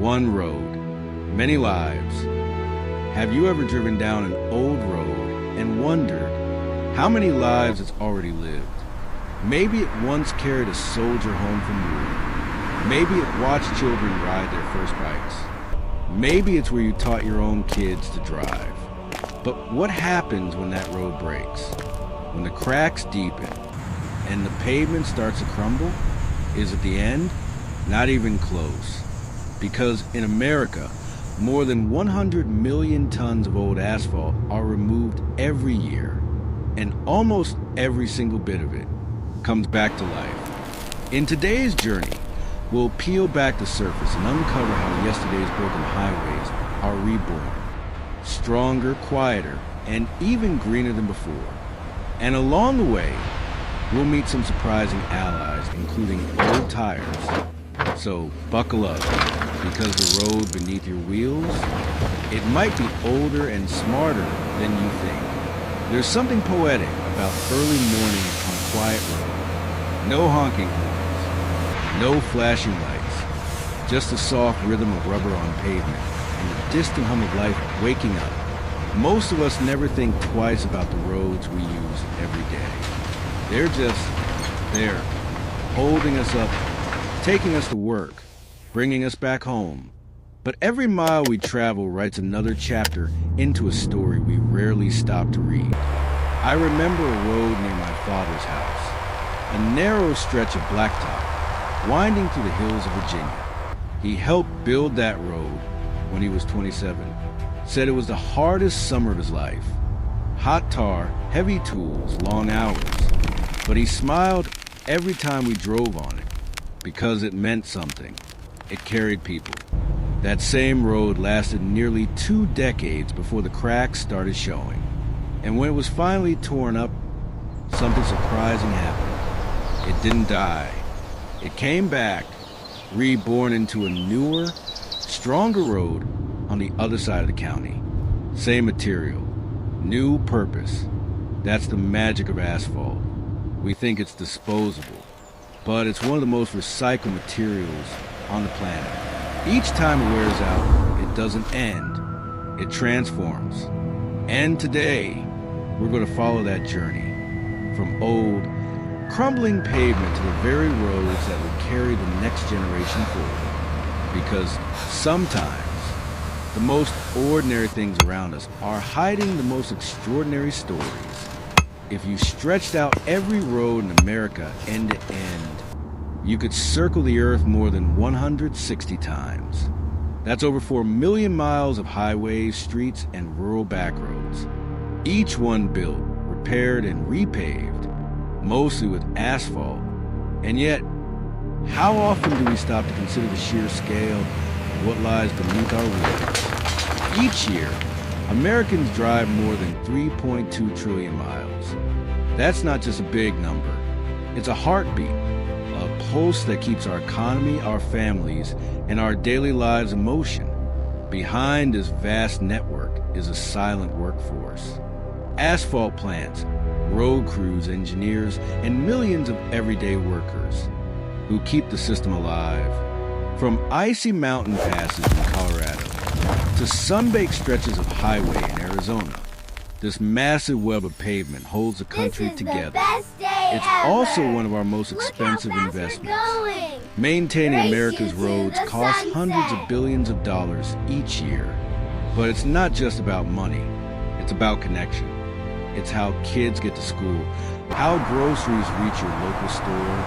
One road, many lives. Have you ever driven down an old road and wondered how many lives it's already lived? Maybe it once carried a soldier home from war. Maybe it watched children ride their first bikes. Maybe it's where you taught your own kids to drive. But what happens when that road breaks? When the cracks deepen and the pavement starts to crumble? Is it the end? Not even close. Because in America, more than 100 million tons of old asphalt are removed every year, and almost every single bit of it comes back to life. In today's journey, we'll peel back the surface and uncover how yesterday's broken highways are reborn, stronger, quieter, and even greener than before. And along the way, we'll meet some surprising allies, including old tires. So buckle up, because the road beneath your wheels, it might be older and smarter than you think. There's something poetic about early mornings on a quiet road. No honking horns, no flashing lights, just the soft rhythm of rubber on pavement and the distant hum of life waking up. Most of us never think twice about the roads we use every day. They're just there, holding us up, taking us to work, bringing us back home. But every mile we travel writes another chapter into a story we rarely stop to read. I remember a road near my father's house, a narrow stretch of blacktop, winding through the hills of Virginia. He helped build that road when he was 27. Said it was the hardest summer of his life. Hot tar, heavy tools, long hours. But he smiled every time we drove on it, because it meant something. It carried people. That same road lasted nearly 2 decades before the cracks started showing. And when it was finally torn up, something surprising happened. It didn't die. It came back, reborn into a newer, stronger road on the other side of the county. Same material, new purpose. That's the magic of asphalt. We think it's disposable, but it's one of the most recycled materials on the planet. Each time it wears out, it doesn't end. It transforms. And today, we're going to follow that journey. From old, crumbling pavement to the very roads that will carry the next generation forward. Because sometimes, the most ordinary things around us are hiding the most extraordinary stories. If you stretched out every road in America end to end, you could circle the earth more than 160 times. That's over 4 million miles of highways, streets, and rural backroads. Each one built, repaired, and repaved, mostly with asphalt. And yet, how often do we stop to consider the sheer scale of what lies beneath our wheels? Each year, Americans drive more than 3.2 trillion miles. That's not just a big number. It's a heartbeat, a pulse that keeps our economy, our families, and our daily lives in motion. Behind this vast network is a silent workforce. Asphalt plants, road crews, engineers, and millions of everyday workers who keep the system alive. From icy mountain passes in Colorado to sun-baked stretches of highway in Arizona, this massive web of pavement holds the country together. It's also one of our most expensive investments. Maintaining America's roads costs hundreds of billions of dollars each year. But it's not just about money. It's about connection. It's how kids get to school, how groceries reach your local store,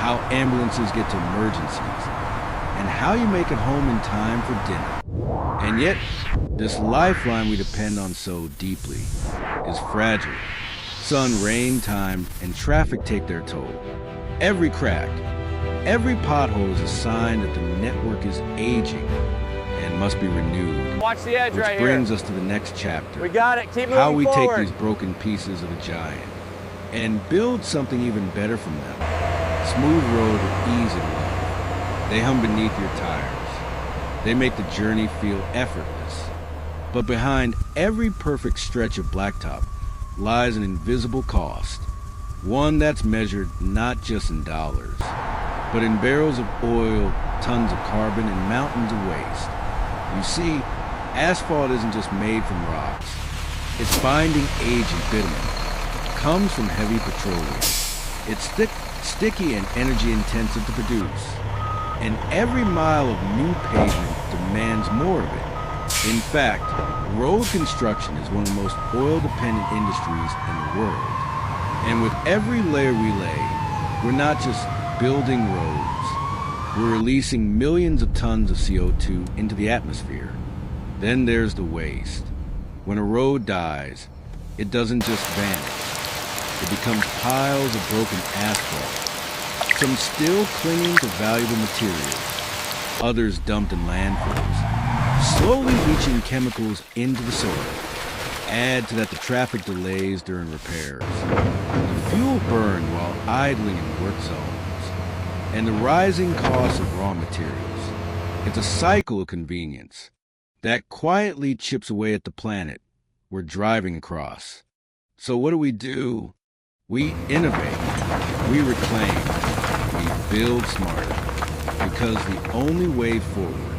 how ambulances get to emergencies, and how you make it home in time for dinner. And yet, this lifeline we depend on so deeply is fragile. Sun, rain, time, and traffic take their toll. Every crack, every pothole is a sign that the network is aging and must be renewed. Watch the edge right here. Which brings us to the next chapter. We got it. Keep moving how we forward. take these broken pieces of a giant and build something even better from them. Smooth road with ease and love. They hum beneath your tires. They make the journey feel effortless. But behind every perfect stretch of blacktop lies an invisible cost. One that's measured not just in dollars, but in barrels of oil, tons of carbon and mountains of waste. You see, asphalt isn't just made from rocks. Its binding agent, bitumen, comes from heavy petroleum. It's thick, sticky, and energy-intensive to produce. And every mile of new pavement demands more of it. In fact, road construction is one of the most oil-dependent industries in the world. And with every layer we lay, we're not just building roads. We're releasing millions of tons of CO2 into the atmosphere. Then there's the waste. When a road dies, it doesn't just vanish. It becomes piles of broken asphalt, some still clinging to valuable materials, others dumped in landfills, slowly leaching chemicals into the soil. Add to that the traffic delays during repairs, the fuel burned while idling in work zones, and the rising cost of raw materials. It's a cycle of convenience that quietly chips away at the planet we're driving across. So what do? We innovate, we reclaim, we build smarter, because the only way forward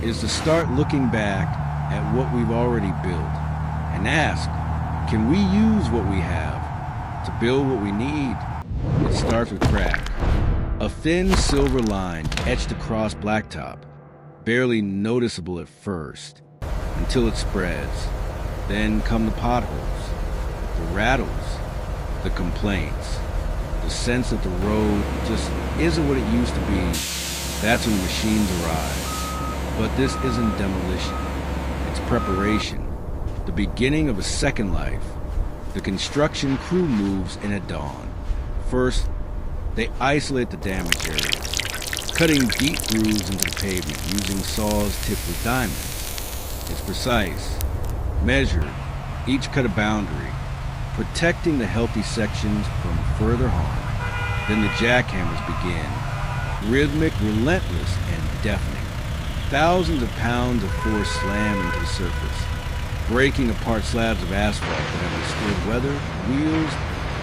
is to start looking back at what we've already built and ask, can we use what we have to build what we need? It starts with crack, a thin silver line etched across blacktop, barely noticeable at first, until it spreads. Then come the potholes, the rattles, the complaints, the sense that the road just isn't what it used to be. That's when the machines arrive. But this isn't demolition. It's preparation, the beginning of a second life. The construction crew moves in at dawn. First, they isolate the damaged areas, cutting deep grooves into the pavement using saws tipped with diamonds. It's precise, measured, each cut a boundary, protecting the healthy sections from further harm. Then the jackhammers begin, rhythmic, relentless, and deafening. Thousands of pounds of force slam into the surface, breaking apart slabs of asphalt that have withstood weather, wheels,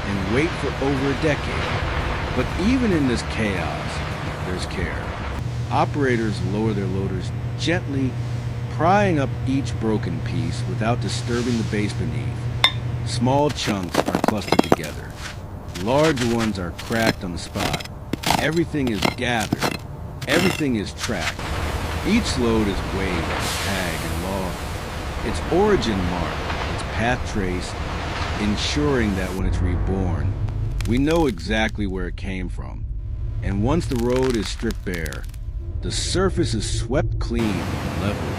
and weight for over a decade. But even in this chaos, there's care. Operators lower their loaders gently, prying up each broken piece without disturbing the base beneath. Small chunks are clustered together. Larger ones are cracked on the spot. Everything is gathered. Everything is tracked. Each load is weighed, tagged, and logged. Its origin marked, its path traced, ensuring that when it's reborn, we know exactly where it came from. And once the road is stripped bare, the surface is swept clean and leveled.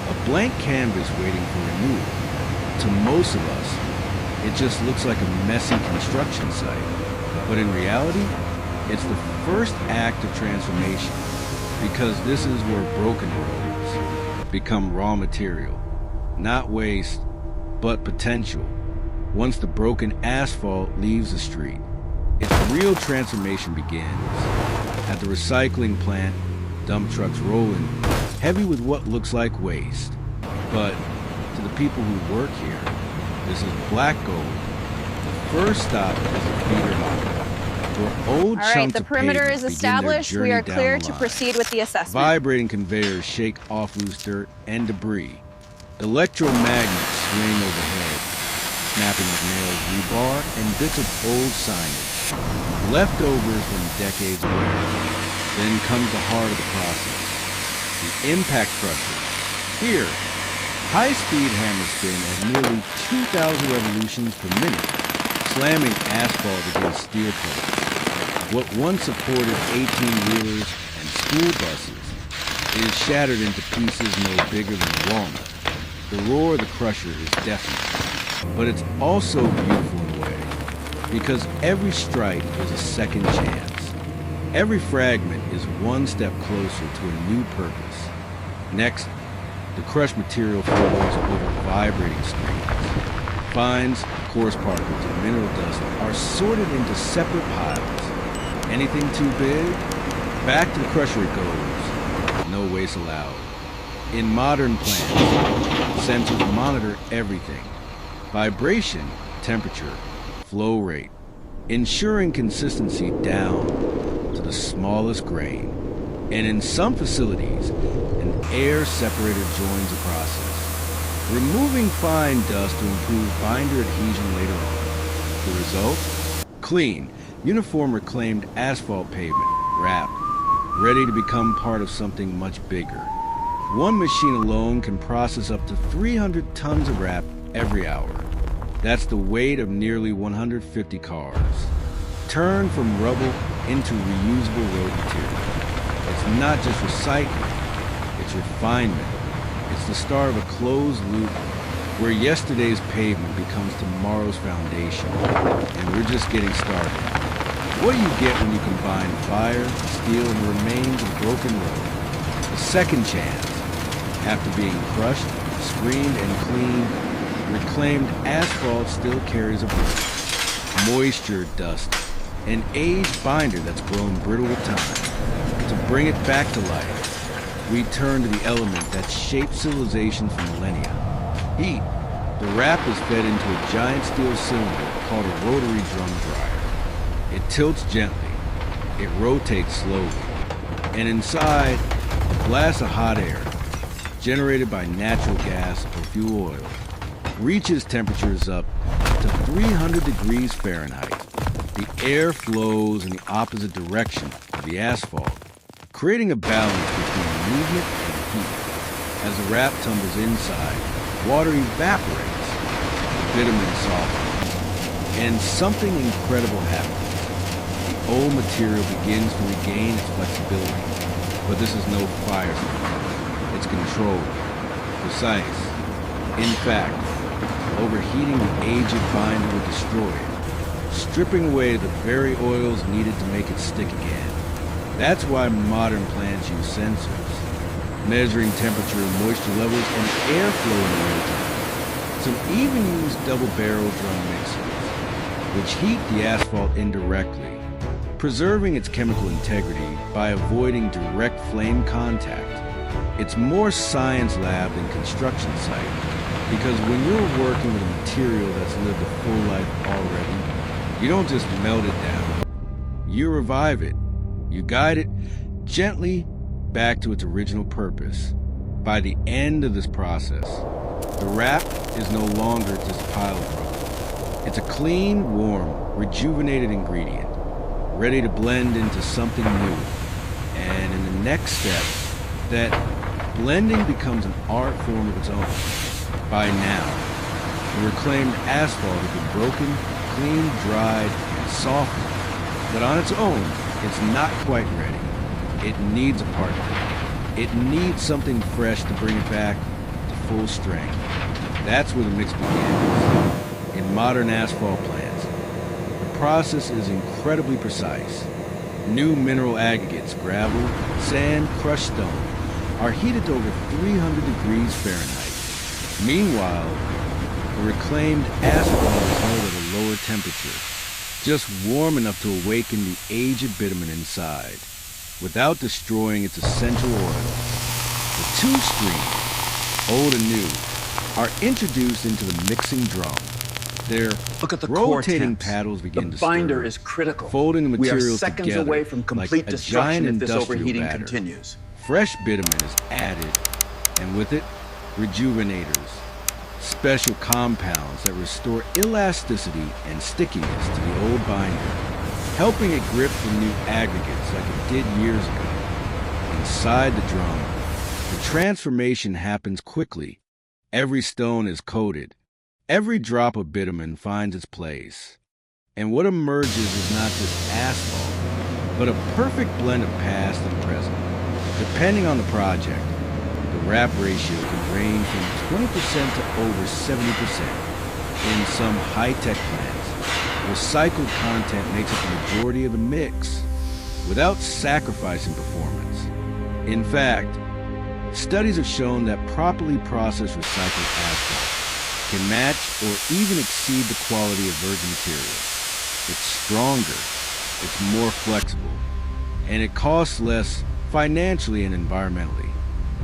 A blank canvas waiting for renewal. To most of us, it just looks like a messy construction site. But in reality, it's the first act of transformation, because this is where broken roads become raw material, not waste, but potential. Once the broken asphalt leaves the street, its real transformation begins. At the recycling plant, dump trucks rolling, heavy with what looks like waste. But to the people who work here, this is black gold. The first stop is the feeder hopper, where old All right, chunks the of perimeter pavement is begin established. their We journey are down clear the to line. proceed with the assessment. Vibrating conveyors shake off loose dirt and debris. Electromagnets swing overhead, snapping with nails, rebar, and bits of old signage, leftovers from decades of wear. Then comes the heart of the process, the impact crusher. Here, high-speed hammer spin at nearly 2,000 revolutions per minute, slamming asphalt against steel plates. What once supported 18-wheelers and school buses is shattered into pieces no bigger than a walnut. The roar of the crusher is deafening, but it's also beautiful in a way, because every strike is a second chance. Every fragment is one step closer to a new purpose. Next, the crushed material flows over vibrating screens. Fines, coarse particles, and mineral dust are sorted into separate piles. Anything too big? Back to the crusher it goes. No waste allowed. In modern plants, sensors monitor everything. Vibration, temperature, flow rate, ensuring consistency down to the smallest grain. And in some facilities, an air separator joins the process, removing fine dust to improve binder adhesion later on. The result? Clean, uniform reclaimed asphalt pavement, wrapped, ready to become part of something much bigger. One machine alone can process up to 300 tons of wrap every hour. That's the weight of nearly 150 cars. Turned from rubble into reusable road material. It's not just recycling, it's refinement. It's the start of a closed loop where yesterday's pavement becomes tomorrow's foundation. And we're just getting started. What do you get when you combine fire, steel, and the remains of a broken road? A second chance. After being crushed, screened, and cleaned, reclaimed asphalt still carries a burden. Moisture, dust, and aged binder that's grown brittle with time. To bring it back to life, we turn to the element that shaped civilization for millennia. Heat. The wrap is fed into a giant steel cylinder called a rotary drum dryer. It tilts gently, it rotates slowly, and inside, a blast of hot air, generated by natural gas or fuel oil, reaches temperatures up to 300 degrees Fahrenheit. The air flows in the opposite direction of the asphalt, creating a balance between movement and heat. As the wrap tumbles inside, water evaporates, the bitumen softens, and something incredible happens. The old material begins to regain its flexibility, but this is no fire spray. It's controlled, precise. In fact, overheating the aged binder would destroy it, stripping away the very oils needed to make it stick again. That's why modern plants use sensors, measuring temperature, moisture levels, and airflow in real time. Some even use double-barrel drum mixers, which heat the asphalt indirectly, preserving its chemical integrity by avoiding direct flame contact. It's more science lab than construction site, because when you're working with a material that's lived a full life already, you don't just melt it down. You revive it. You guide it gently back to its original purpose. By the end of this process, the wrap is no longer just a pile of rubble. It's a clean, warm, rejuvenated ingredient, ready to blend into something new. And in the next step, that blending becomes an art form of its own. By now, the reclaimed asphalt has been broken, cleaned, dried, and softened. But on its own, it's not quite ready. It needs a partner. It needs something fresh to bring it back to full strength. That's where the mix begins. In modern asphalt plants, the process is incredibly precise. New mineral aggregates, gravel, sand, crushed stone, are heated to over 300 degrees Fahrenheit. Meanwhile, the reclaimed asphalt is held at a lower temperature, just warm enough to awaken the aged bitumen inside, without destroying its essential oil. The two streams, old and new, are introduced into the mixing drum. Their Look at the rotating core paddles begin the to binder stir, is critical. folding the We are materials seconds together away from complete like a destruction giant if this industrial overheating batter. continues. Fresh bitumen is added, and with it, rejuvenators, special compounds that restore elasticity and stickiness to the old binder, helping it grip the new aggregates like it did years ago. Inside the drum, the transformation happens quickly. Every stone is coated. Every drop of bitumen finds its place. And what emerges is not just asphalt, but a perfect blend of past and present. Depending on the project, the wrap ratio can range from 20% to over 70%. In some high-tech plants, recycled content makes up the majority of the mix, without sacrificing performance. In fact, studies have shown that properly processed recycled asphalt can match or even exceed the quality of virgin material. It's stronger, it's more flexible, and it costs less financially and environmentally.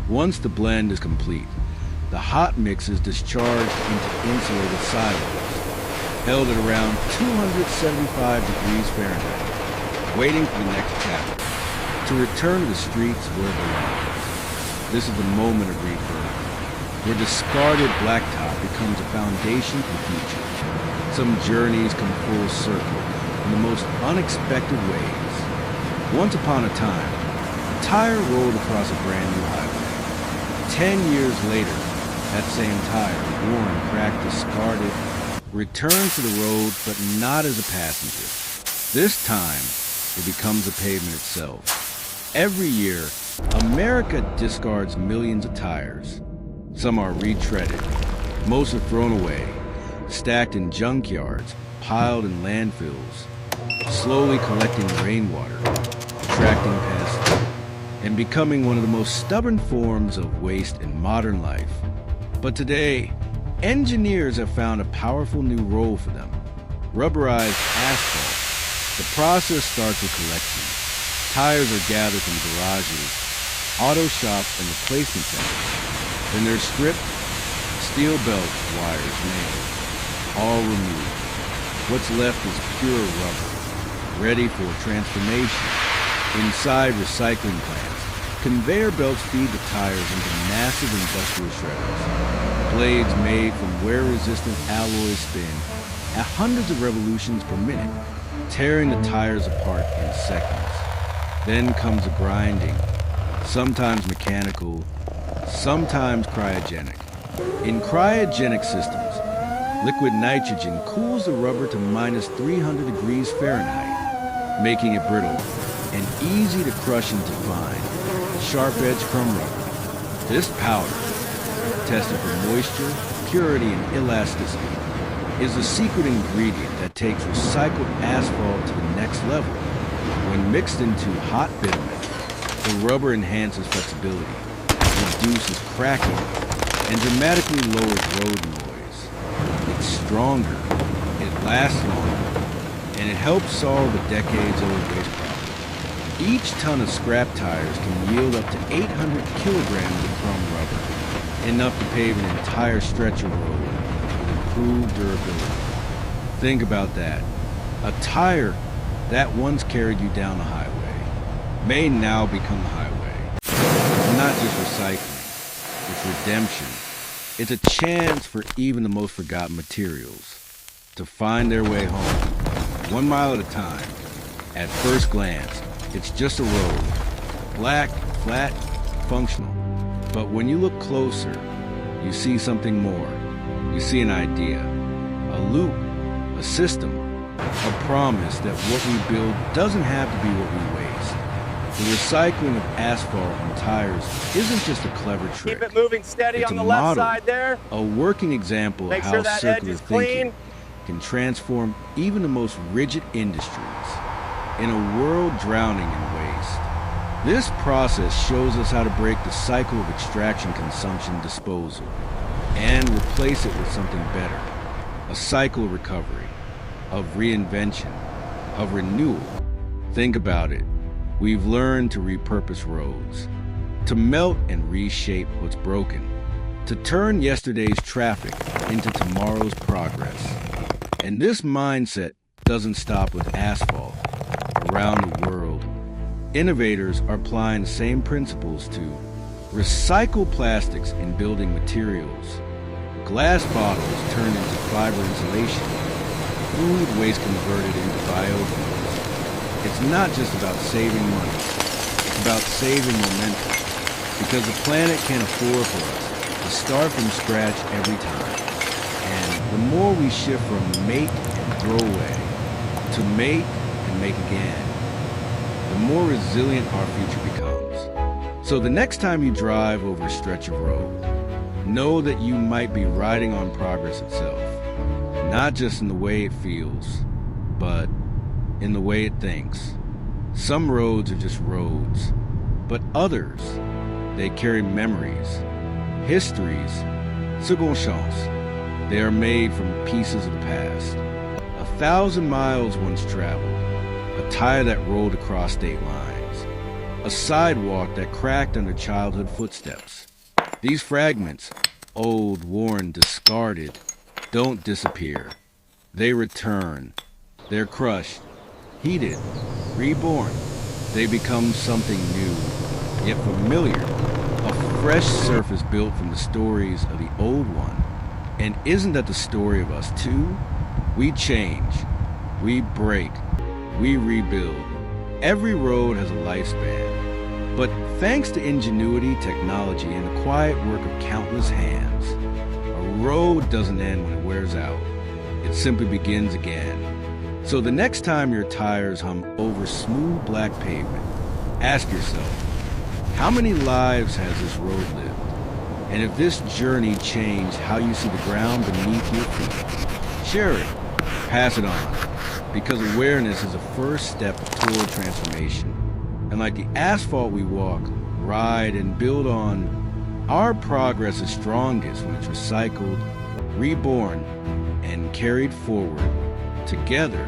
Once the blend is complete, the hot mix is discharged into insulated silos, held at around 275 degrees Fahrenheit, waiting for the next chapter. to return to the streets where it belongs. This is the moment of rebirth, where discarded blacktop becomes a foundation for the future. Some journeys come full circle in the most unexpected ways. Once upon a time, a tire rolled across a brand new highway. 10 years later, that same tire, worn, cracked, discarded, returned to the road, but not as a passenger. This time, it becomes the pavement itself. Every year, America discards millions of tires. Some are retreaded. Most are thrown away, stacked in junkyards, piled in landfills, slowly collecting rainwater, attracting pests, and becoming one of the most stubborn forms of waste in modern life. But today, engineers have found a powerful new role for them: rubberized asphalt. The process starts with collection. Tires are gathered from garages, auto shops, and replacement centers. Then they're stripped, steel belts, wires, nails, all removed. What's left is pure rubber, ready for transformation. Inside recycling plants, conveyor belts feed the tires into massive industrial shredders. Blades made from wear-resistant alloys spin at hundreds of revolutions per minute, tearing the tires apart in seconds. Then comes the grinding, sometimes mechanical, sometimes cryogenic. In cryogenic systems, liquid nitrogen cools the rubber to minus 300 degrees Fahrenheit, making it brittle and easy to crush into fine, sharp-edged crumb rubber. This powder, tested for moisture, purity, and elasticity, is the secret ingredient that takes recycled asphalt to the next level. When mixed into hot bitumen, the rubber enhances flexibility, reduces cracking, and dramatically lowers road noise. It's stronger, it lasts longer, and it helps solve a decades-old waste problem. Each ton of scrap tires can yield up to 800 kilograms of crumb rubber, enough to pave an entire stretch of road with improved durability. Think about that. A tire that once carried you down the highway may now become the highway. It's not just recycling, it's redemption. It's a chance for even the most forgotten materials to find their way home, 1 mile at a time. At first glance, it's just a road, black, flat, functional. But when you look closer, you see something more. You see an idea, a loop, a system, a promise that what we build doesn't have to be what we waste. The recycling of asphalt and tires isn't just a clever trick. Keep it moving steady on the left side there. A working example of how circular thinking can transform even the most rigid industries. In a world drowning in waste, this process shows us how to break the cycle of extraction, consumption, disposal, and replace it with something better. A cycle of recovery, of reinvention, of renewal. Think about it. We've learned to repurpose roads, to melt and reshape what's broken, to turn yesterday's traffic into tomorrow's progress. And this mindset doesn't stop with asphalt. Around the world, innovators are applying the same principles to recycle plastics in building materials, glass bottles turned into fiber insulation, food waste converted into biofuels. It's not just about saving money, it's about saving momentum, because the planet can't afford for us to start from scratch every time. And the more we shift from make and throw away to make and make again, the more resilient our future becomes. So the next time you drive over a stretch of road, know that you might be riding on progress itself, not just in the way it feels, but in the way it thinks. Some roads are just roads, but others, they carry memories, histories, seconde chance. They are made from pieces of the past. 1,000 miles once traveled, a tire that rolled across state lines, a sidewalk that cracked under childhood footsteps. These fragments, old, worn, discarded, don't disappear. They return. They're crushed, heated, reborn, they become something new, yet familiar, a fresh surface built from the stories of the old one. And isn't that the story of us too? We change, we break, we rebuild. Every road has a lifespan, but thanks to ingenuity, technology, and the quiet work of countless hands, a road doesn't end when it wears out. It simply begins again. So the next time your tires hum over smooth black pavement, ask yourself, how many lives has this road lived? And if this journey changed how you see the ground beneath your feet, share it, pass it on, because awareness is the first step toward transformation. And like the asphalt we walk, ride, and build on, our progress is strongest when it's recycled, reborn, and carried forward together